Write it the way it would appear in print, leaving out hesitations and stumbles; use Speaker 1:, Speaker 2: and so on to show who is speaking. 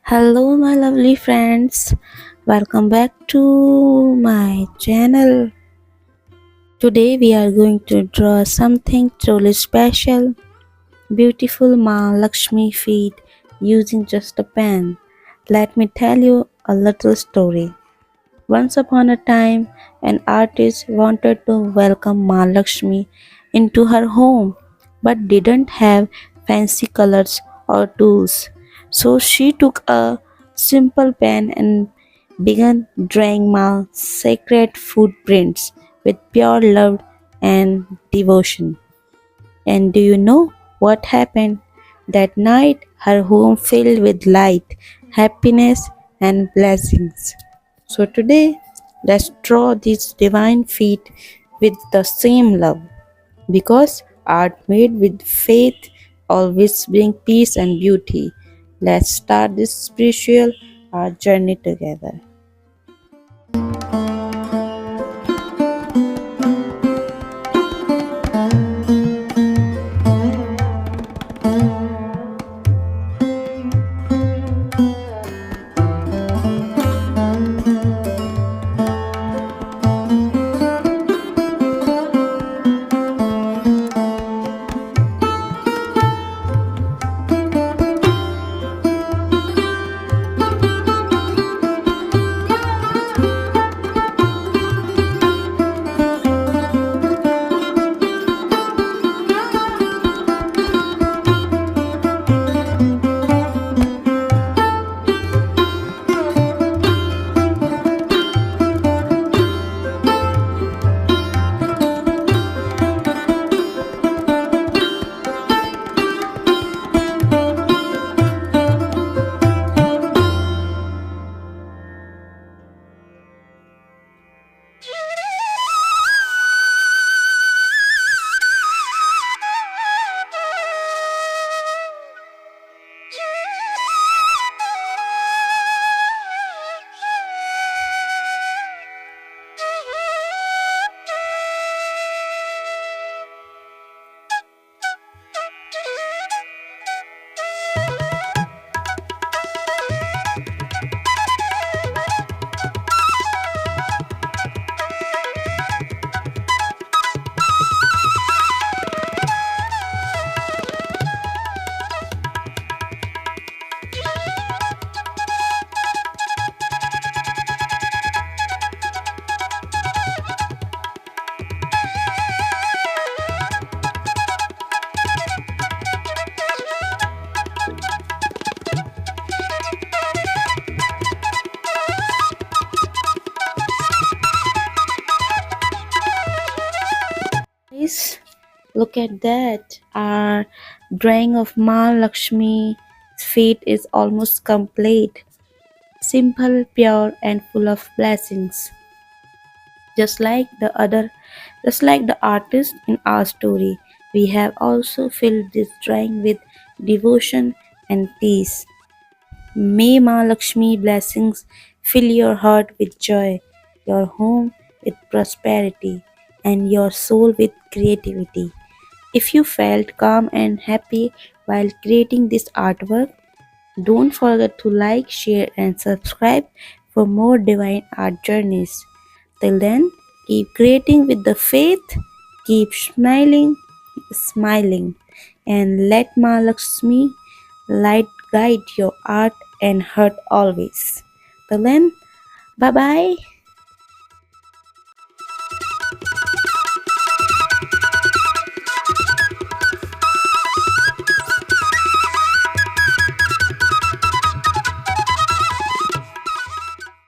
Speaker 1: Hello, my lovely friends. Welcome back to my channel. Today, we are going to draw something truly special. Beautiful Maa Laxmi feet using just a pen. Let me tell you a little story. Once upon a time, an artist wanted to welcome Maa Laxmi into her home but didn't have fancy colors or tools. So she took a simple pen and began drawing Maa's sacred footprints with pure love and devotion. And do you know what happened? That night, her home filled with light, happiness, and blessings. So today, let's draw these divine feet with the same love. Because art made with faith always brings peace and beauty. Let's start this spiritual art journey together. Guys, look at that. Our drawing of Maa Lakshmi's feet is almost complete. Simple, pure, and full of blessings. Just like the artist in our story, we have also filled this drawing with devotion and peace. May Maa Lakshmi blessings fill your heart with joy, your home with prosperity, and your soul with creativity. If you felt calm and happy while creating this artwork, don't forget to like, share, and subscribe for more divine art journeys. Till then, keep creating with the faith, keep smiling, and let Ma Lakshmi light guide your art and heart always. Till then, bye bye.